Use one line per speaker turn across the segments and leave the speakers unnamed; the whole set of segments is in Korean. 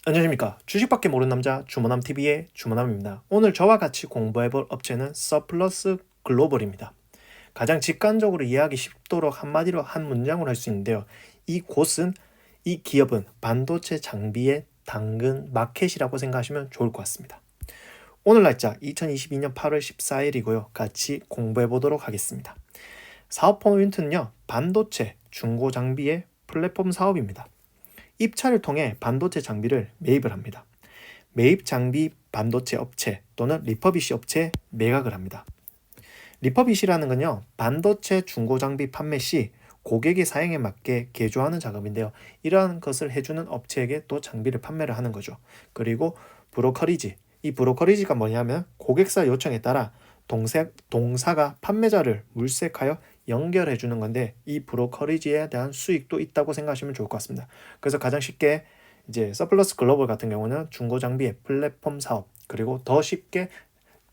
안녕하십니까. 주식밖에 모르는 남자 주머남TV의 주머남입니다. 오늘 저와 같이 공부해볼 업체는 서플러스 글로벌입니다. 가장 직관적으로 이해하기 쉽도록 한마디로 한 문장으로 할 수 있는데요. 이 기업은 반도체 장비의 당근 마켓이라고 생각하시면 좋을 것 같습니다. 오늘 날짜 2022년 8월 14일이고요. 같이 공부해보도록 하겠습니다. 사업 포인트는요. 반도체 중고 장비의 플랫폼 사업입니다. 입찰을 통해 반도체 장비를 매입을 합니다. 매입 장비 반도체 업체 또는 리퍼비시 업체에 매각을 합니다. 리퍼비시라는 건요, 반도체 중고 장비 판매 시 고객의 사용에 맞게 개조하는 작업인데요. 이러한 것을 해주는 업체에게 또 장비를 판매를 하는 거죠. 그리고 브로커리지, 이 브로커리지가 뭐냐면 고객사 요청에 따라 동사가 판매자를 물색하여 연결해 주는 건데, 이 브로커리지에 대한 수익도 있다고 생각하시면 좋을 것 같습니다. 그래서 가장 쉽게 이제 서플러스 글로벌 같은 경우는 중고 장비의 플랫폼 사업, 그리고 더 쉽게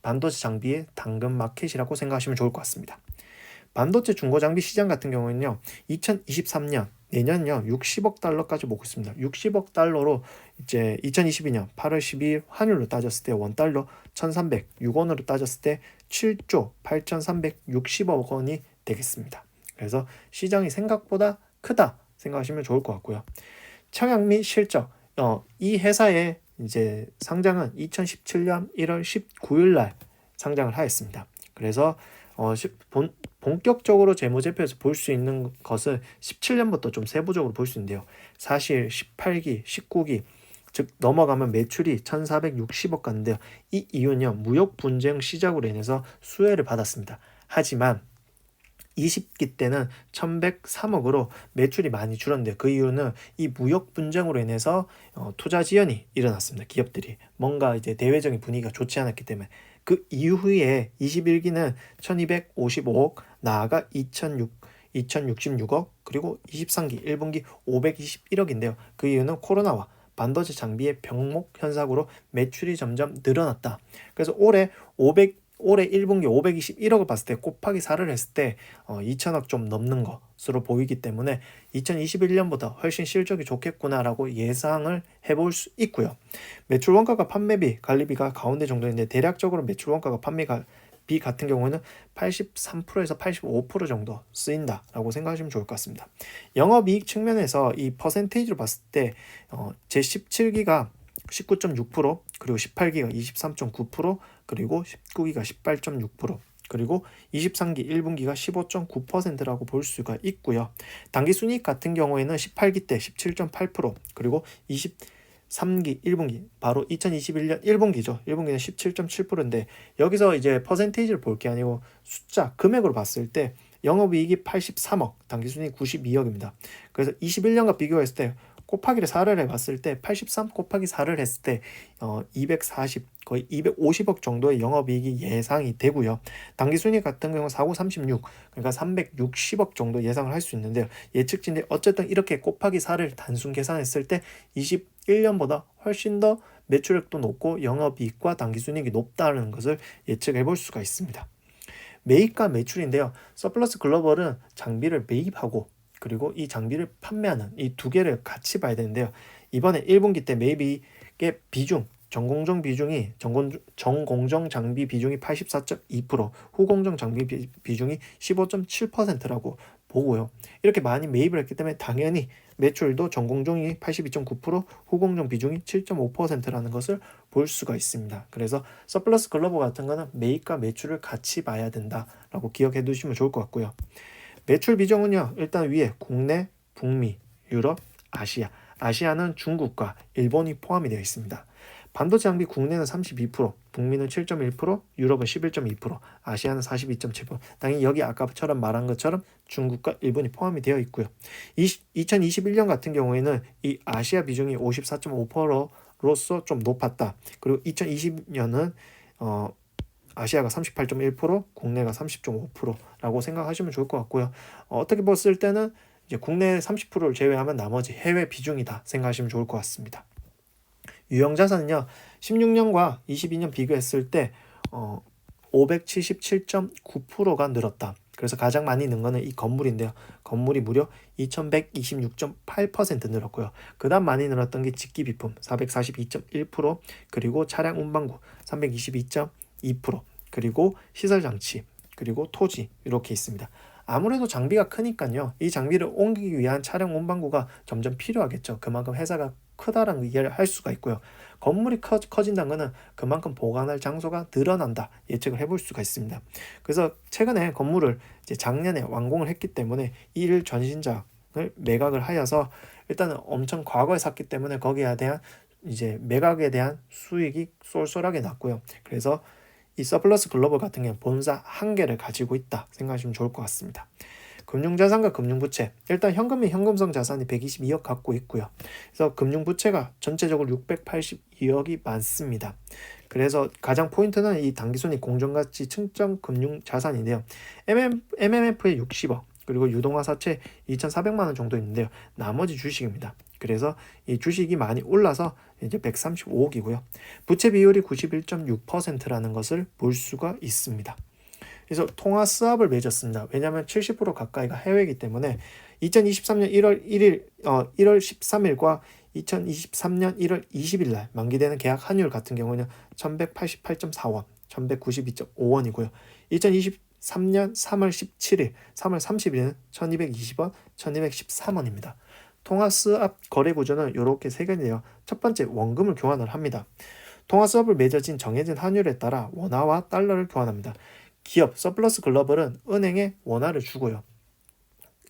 반도체 장비의 당근 마켓이라고 생각하시면 좋을 것 같습니다. 반도체 중고 장비 시장 같은 경우는요, 2023년 내년요 60억 달러까지 보고 있습니다. 60억 달러로 이제 2022년 8월 12일 환율로 따졌을 때 원달러 1,306원으로 따졌을 때 7조 8,360억 원이 되겠습니다. 그래서 시장이 생각보다 크다 생각하시면 좋을 것 같고요. 청약 및 실적, 이 회사의 이제 상장은 2017년 1월 19일 날 상장을 하였습니다. 그래서 본격적으로 재무제표에서 볼 수 있는 것을 17년부터 좀 세부적으로 볼 수 있는데요. 사실 18기, 19기, 즉 넘어가면 매출이 1,460억 가는데요. 이 이유는요, 무역 분쟁 시작으로 인해서 수혜를 받았습니다. 하지만 20기 때는 1,103억으로 매출이 많이 줄었는데, 그 이유는 이 무역 분쟁으로 인해서 투자 지연이 일어났습니다. 기업들이 뭔가 이제 대외적인 분위기가 좋지 않았기 때문에. 그 이후에 21기는 1,255억, 나아가 2,066억, 그리고 23기 1분기 521억인데요. 그 이유는 코로나와 반도체 장비의 병목 현상으로 매출이 점점 늘어났다. 그래서 올해 1분기 521억을 봤을 때 곱하기 4를 했을 때 2천억 좀 넘는 것으로 보이기 때문에 2021년보다 훨씬 실적이 좋겠구나라고 예상을 해볼 수 있고요. 매출 원가가 판매비, 관리비가 가운데 정도인데, 대략적으로 매출 원가가 판매비 같은 경우는 83%에서 85% 정도 쓰인다라고 생각하시면 좋을 것 같습니다. 영업이익 측면에서 이 퍼센테이지로 봤을 때 제17기가 19.6%, 그리고 18기가 23.9%, 그리고 19기가 18.6%, 그리고 23기 1분기가 15.9%라고 볼 수가 있고요. 당기순이익 같은 경우에는 18기 때 17.8%, 그리고 23기 1분기, 바로 2021년 1분기죠. 1분기는 17.7%인데, 여기서 이제 퍼센테이지를 볼 게 아니고 숫자, 금액으로 봤을 때 영업이익이 83억, 당기순이익 92억입니다. 그래서 21년과 비교했을 때 곱하기를 4를 해봤을 때 83 곱하기 4를 했을 때 240, 거의 250억 정도의 영업이익이 예상이 되고요. 당기순이익 같은 경우 4고 36, 그러니까 360억 정도 예상을 할 수 있는데요. 예측치인데 어쨌든 이렇게 곱하기 4를 단순 계산했을 때 21년보다 훨씬 더 매출액도 높고 영업이익과 당기순이익이 높다는 것을 예측해 볼 수가 있습니다. 매입과 매출인데요. 서플러스 글로벌은 장비를 매입하고 그리고 이 장비를 판매하는 이 두 개를 같이 봐야 되는데요. 이번에 1분기 때 매입의 비중, 전공정 비중이 전공정 장비 비중이 84.2%, 후공정 장비 비중이 15.7%라고 보고요. 이렇게 많이 매입을 했기 때문에 당연히 매출도 전공정이 82.9%, 후공정 비중이 7.5%라는 것을 볼 수가 있습니다. 그래서 서플러스 글로벌 같은 거는 매입과 매출을 같이 봐야 된다라고 기억해 두시면 좋을 것 같고요. 매출 비중은요, 일단 위에 국내, 북미, 유럽, 아시아. 아시아는 중국과 일본이 포함이 되어 있습니다. 반도체 장비 국내는 32%, 북미는 7.1%, 유럽은 11.2%, 아시아는 42.7%. 당연히 여기 아까처럼 말한 것처럼 중국과 일본이 포함이 되어 있고요. 2021년 같은 경우에는 이 아시아 비중이 54.5%로서 좀 높았다. 그리고 2020년은 아시아가 38.1%, 국내가 30.5%라고 생각하시면 좋을 것 같고요. 어떻게 봤을 때는 이제 국내 30%를 제외하면 나머지 해외 비중이다 생각하시면 좋을 것 같습니다. 유형자산은요, 16년과 22년 비교했을 때 577.9%가 늘었다. 그래서 가장 많이 는 거는 이 건물인데요. 건물이 무려 2126.8% 늘었고요. 그 다음 많이 늘었던 게 직기비품 442.1%, 그리고 차량 운반구 322.2%, 그리고 시설장치, 그리고 토지 이렇게 있습니다. 아무래도 장비가 크니까요. 이 장비를 옮기기 위한 차량 운반구가 점점 필요하겠죠. 그만큼 회사가 크다라는 이해를 할 수가 있고요. 건물이 커진다는 것은 그만큼 보관할 장소가 늘어난다 예측을 해볼 수가 있습니다. 그래서 최근에 건물을 이제 작년에 완공을 했기 때문에 이를 전신작을 매각을 하여서 일단은 엄청 과거에 샀기 때문에 거기에 대한 이제 매각에 대한 수익이 쏠쏠하게 났고요. 그래서 이 서플러스 글로벌 같은 경우는 본사 한 개를 가지고 있다 생각하시면 좋을 것 같습니다. 금융자산과 금융부채, 일단 현금이 현금성 자산이 122억 갖고 있고요. 그래서 금융부채가 전체적으로 682억이 많습니다. 그래서 가장 포인트는 이 당기순이익 공정가치 측정 금융자산인데요. MMF에 60억, 그리고 유동화사채 2,400만 원 정도 있는데요. 나머지 주식입니다. 그래서 이 주식이 많이 올라서 이제 135억이고요. 부채 비율이 91.6%라는 것을 볼 수가 있습니다. 그래서 통화 스왑을 맺었습니다. 왜냐하면 70% 가까이가 해외이기 때문에 2023년 1월 13일과 2023년 1월 20일 날 만기되는 계약 환율 같은 경우는 1188.4원, 1192.5원이고요. 2023년 3월 17일, 3월 30일은 1220원, 1213원입니다. 통화 스왑 거래 구조는 이렇게 세 개인데요. 첫 번째, 원금을 교환을 합니다. 통화 스왑을 맺어진 정해진 환율에 따라 원화와 달러를 교환합니다. 기업 서플러스 글로벌은 은행에 원화를 주고요.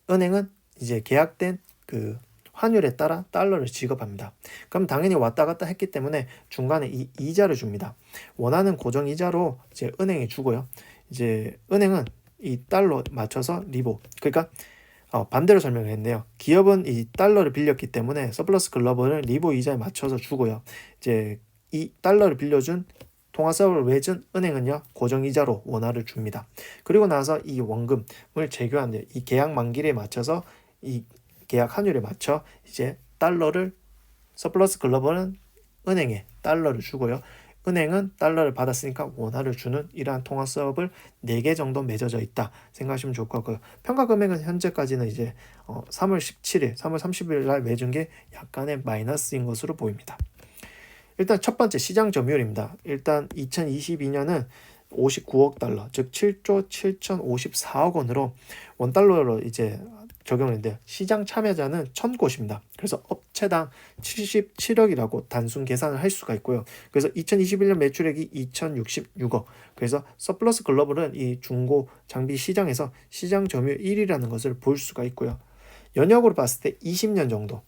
은행은 이제 계약된 그 환율에 따라 달러를 지급합니다. 그럼 당연히 왔다 갔다 했기 때문에 중간에 이 이자를 줍니다. 원화는 고정 이자로 이제 은행에 주고요. 이제 은행은 이 달러 맞춰서 리보, 그러니까 반대로 설명을 했네요. 기업은 이 달러를 빌렸기 때문에 서플러스 글로벌은 리보 이자에 맞춰서 주고요. 이제 이 달러를 빌려준 통화 스왑을 맺은 은행은요 고정이자로 원화를 줍니다. 그리고 나서 이 원금을 재교환돼요. 이 계약 만기일에 맞춰서 이 계약 환율에 맞춰 이제 달러를 서플러스 글로벌은 은행에 달러를 주고요. 은행은 달러를 받았으니까 원화를 주는 이러한 통화 스왑을 4개 정도 맺어져 있다 생각하시면 좋을 것 같고요. 평가 금액은 현재까지는 이제 3월 17일, 3월 30일 날 맺은 게 약간의 마이너스인 것으로 보입니다. 일단 첫 번째 시장 점유율입니다. 일단 2022년은 59억 달러, 즉 7조 7,054억 원으로 원달러로 이제 적용했는데 시장 참여자는 1,000곳입니다. 그래서 업체당 77억이라고 단순 계산을 할 수가 있고요. 그래서 2021년 매출액이 2,066억. 그래서 서플러스 글로벌은 이 중고 장비 시장에서 시장 점유율 1위라는 것을 볼 수가 있고요. 연역으로 봤을 때 20년 정도.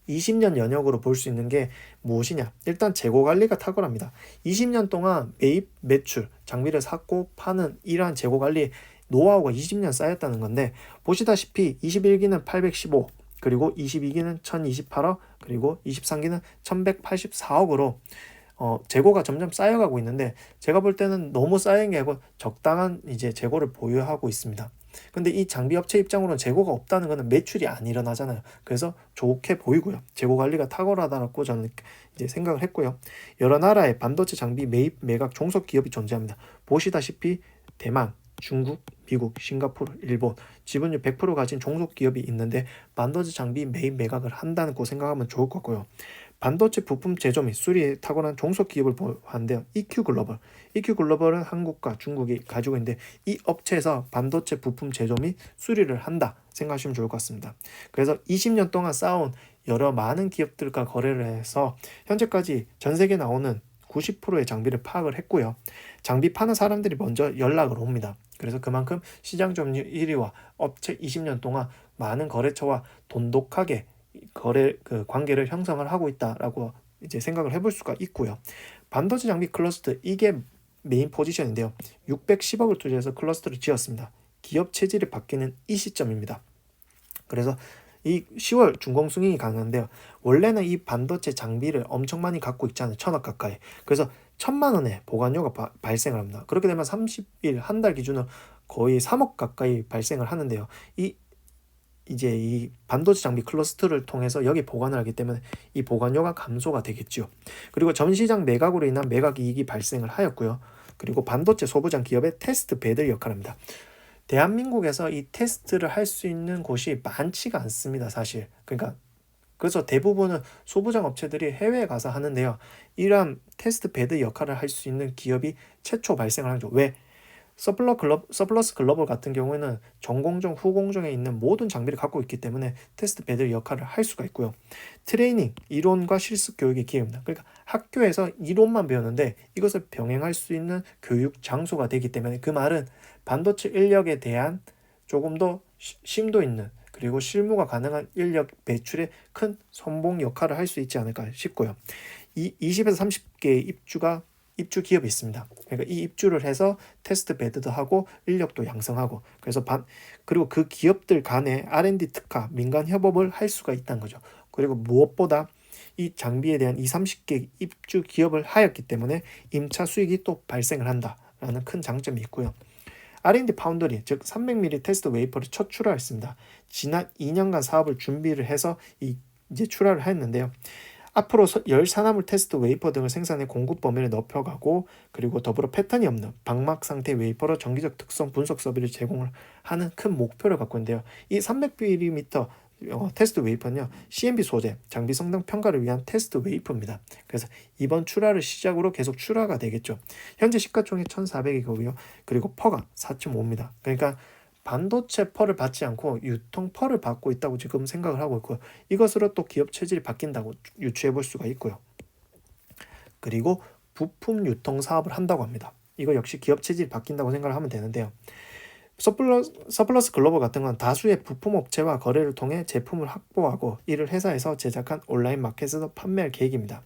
20년 연역으로 볼 수 있는 게 무엇이냐? 일단 재고 관리가 탁월합니다. 20년 동안 매입, 매출, 장비를 샀고 파는 이러한 재고 관리 노하우가 20년 쌓였다는 건데 보시다시피 21기는 815, 그리고 22기는 1028억, 그리고 23기는 1184억으로 재고가 점점 쌓여가고 있는데 제가 볼 때는 너무 쌓인 게 아니고 적당한 이제 재고를 보유하고 있습니다. 근데 이 장비 업체 입장으로는 재고가 없다는 것은 매출이 안 일어나잖아요. 그래서 좋게 보이고요. 재고 관리가 탁월하다고 저는 이제 생각을 했고요. 여러 나라의 반도체 장비 매입 매각 종속 기업이 존재합니다. 보시다시피 대만, 중국, 미국, 싱가포르, 일본 지분율 100% 가진 종속 기업이 있는데 반도체 장비 매입 매각을 한다는 거 생각하면 좋을 것 같고요. 반도체 부품 제조 및 수리에 탁월한 종속 기업을 보는데요. EQ글로벌은 한국과 중국이 가지고 있는데 이 업체에서 반도체 부품 제조 및 수리를 한다 생각하시면 좋을 것 같습니다. 그래서 20년 동안 쌓아온 여러 많은 기업들과 거래를 해서 현재까지 전 세계에 나오는 90%의 장비를 파악을 했고요. 장비 파는 사람들이 먼저 연락을 옵니다. 그래서 그만큼 시장 점유율 1위와 업체 20년 동안 많은 거래처와 돈독하게 거래 관계를 형성을 하고 있다라고 이제 생각을 해볼 수가 있고요. 반도체 장비 클러스터 이게 메인 포지션인데요. 610억을 투자해서 클러스터를 지었습니다. 기업 체질이 바뀌는 이 시점입니다. 그래서 이 10월 준공승인이 가능한데요. 원래는 이 반도체 장비를 엄청 많이 갖고 있잖아요. 1,000억 가까이. 그래서 1,000만 원의 보관료가 발생을 합니다. 그렇게 되면 30일 한 달 기준으로 거의 3억 가까이 발생을 하는데요. 이제 이 반도체 장비 클러스터를 통해서 여기 보관을 하기 때문에 이 보관료가 감소가 되겠죠. 그리고 전시장 매각으로 인한 매각 이익이 발생을 하였고요. 그리고 반도체 소부장 기업의 테스트 베드를 역할합니다. 대한민국에서 이 테스트를 할 수 있는 곳이 많지가 않습니다, 사실. 그러니까 그래서 대부분은 소부장 업체들이 해외에 가서 하는데요. 이러한 테스트 베드 역할을 할 수 있는 기업이 최초 발생을 하죠. 왜? 서플러스 글로벌 같은 경우에는 전공정, 후공정에 있는 모든 장비를 갖고 있기 때문에 테스트 베드 역할을 할 수가 있고요. 트레이닝, 이론과 실습 교육의 기회입니다. 그러니까 학교에서 이론만 배우는데 이것을 병행할 수 있는 교육 장소가 되기 때문에, 그 말은 반도체 인력에 대한 조금 더 심도 있는, 그리고 실무가 가능한 인력 배출에 큰 선봉 역할을 할 수 있지 않을까 싶고요. 20에서 30개의 입주 기업이 있습니다. 그러니까 이 입주를 해서 테스트 베드도 하고 인력도 양성하고, 그리고 그 기업들 간의 R&D 특화, 민간 협업을 할 수가 있다는 거죠. 그리고 무엇보다 이 장비에 대한 30개 입주 기업을 하였기 때문에 임차 수익이 또 발생을 한다라는 큰 장점이 있고요. R&D 파운드리, 즉 300mm 테스트 웨이퍼를 첫 출하했습니다. 지난 2년간 사업을 준비를 해서 이제 출하를 했는데요. 앞으로 열산화물 테스트 웨이퍼 등을 생산해 공급 범위를 넓혀가고, 그리고 더불어 패턴이 없는 방막 상태 웨이퍼로 정기적 특성 분석 서비스를 제공을 하는 큰 목표를 갖고 있는데요. 이 300mm 테스트 웨이퍼는요, CMP 소재, 장비 성능 평가를 위한 테스트 웨이퍼입니다. 그래서 이번 출하를 시작으로 계속 출하가 되겠죠. 현재 시가총액 1,400이고요. 그리고 퍼가 4.5입니다. 그러니까 반도체 펄을 받지 않고 유통 펄을 받고 있다고 지금 생각을 하고 있고요. 이것으로 또 기업 체질이 바뀐다고 유추해 볼 수가 있고요. 그리고 부품 유통 사업을 한다고 합니다. 이거 역시 기업 체질이 바뀐다고 생각을 하면 되는데요. 서플러스 글로벌 같은 건 다수의 부품 업체와 거래를 통해 제품을 확보하고 이를 회사에서 제작한 온라인 마켓에서 판매할 계획입니다.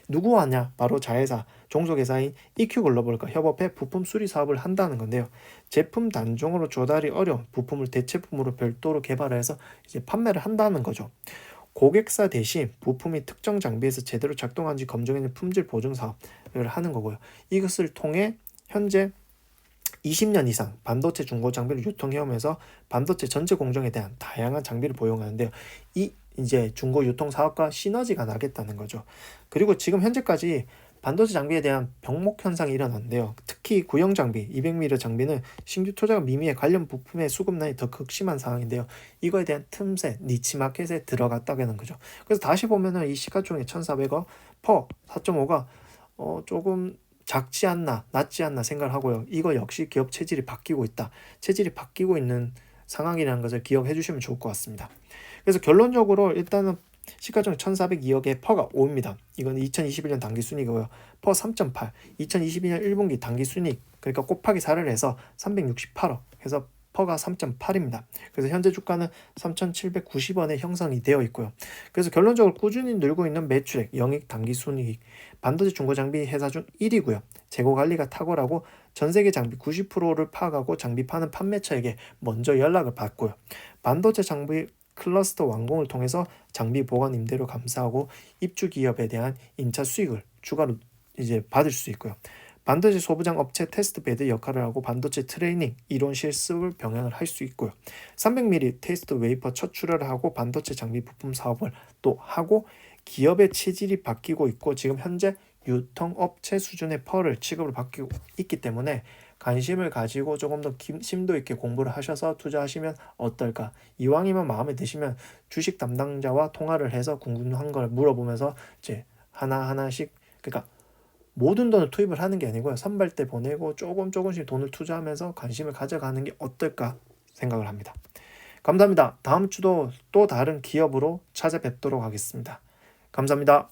누구와 하냐? 바로 자회사, 종속회사인 EQ글로벌과 협업해 부품 수리 사업을 한다는 건데요. 제품 단종으로 조달이 어려운 부품을 대체품으로 별도로 개발해서 이제 판매를 한다는 거죠. 고객사 대신 부품이 특정 장비에서 제대로 작동하는지 검증하는 품질 보증 사업을 하는 거고요. 이것을 통해 현재 20년 이상 반도체 중고 장비를 유통해오면서 반도체 전체 공정에 대한 다양한 장비를 보유하는데요. 이제 중고 유통 사업과 시너지가 나겠다는 거죠. 그리고 지금 현재까지 반도체 장비에 대한 병목 현상이 일어났는데요. 특히 구형 장비, 200mm 장비는 신규 투자가 미미해 관련 부품의 수급난이 더 극심한 상황인데요. 이거에 대한 틈새, 니치 마켓에 들어갔다는 거죠. 그래서 다시 보면은 이 시가총액 1,400억, 퍼 4.5가 조금 작지 않나, 낮지 않나 생각을 하고요. 이거 역시 기업 체질이 바뀌고 있다. 체질이 바뀌고 있는 상황이라는 것을 기억해 주시면 좋을 것 같습니다. 그래서 결론적으로 일단은 시가총액 1,402억에 퍼가 5입니다. 이건 2021년 당기순이고요. 퍼 3.8, 2022년 1분기 당기순이익, 그러니까 곱하기 4를 해서 368억 해서 퍼가 3.8입니다. 그래서 현재 주가는 3,790원에 형성이 되어 있고요. 그래서 결론적으로 꾸준히 늘고 있는 매출액, 영익, 당기순이익, 반도체 중고장비 회사 중 1위고요. 재고관리가 탁월하고 전세계 장비 90%를 파악하고 장비 파는 판매처에게 먼저 연락을 받고요. 반도체 장비 클러스터 완공을 통해서 장비 보관 임대료 감사하고 입주 기업에 대한 임차 수익을 추가로 이제 받을 수 있고요. 반도체 소부장 업체 테스트 베드 역할을 하고 반도체 트레이닝, 이론 실습을 병행을 할 수 있고요. 300mm 테스트 웨이퍼 첫 출하를 하고 반도체 장비 부품 사업을 또 하고, 기업의 체질이 바뀌고 있고 지금 현재 유통업체 수준의 펄을 취급을 받고 있기 때문에 관심을 가지고 조금 더 심도 있게 공부를 하셔서 투자하시면 어떨까. 이왕이면 마음에 드시면 주식 담당자와 통화를 해서 궁금한 걸 물어보면서 이제 하나하나씩, 그러니까 모든 돈을 투입을 하는 게 아니고요. 선발대 보내고 조금씩 돈을 투자하면서 관심을 가져가는 게 어떨까 생각을 합니다. 감사합니다. 다음 주도 또 다른 기업으로 찾아뵙도록 하겠습니다. 감사합니다.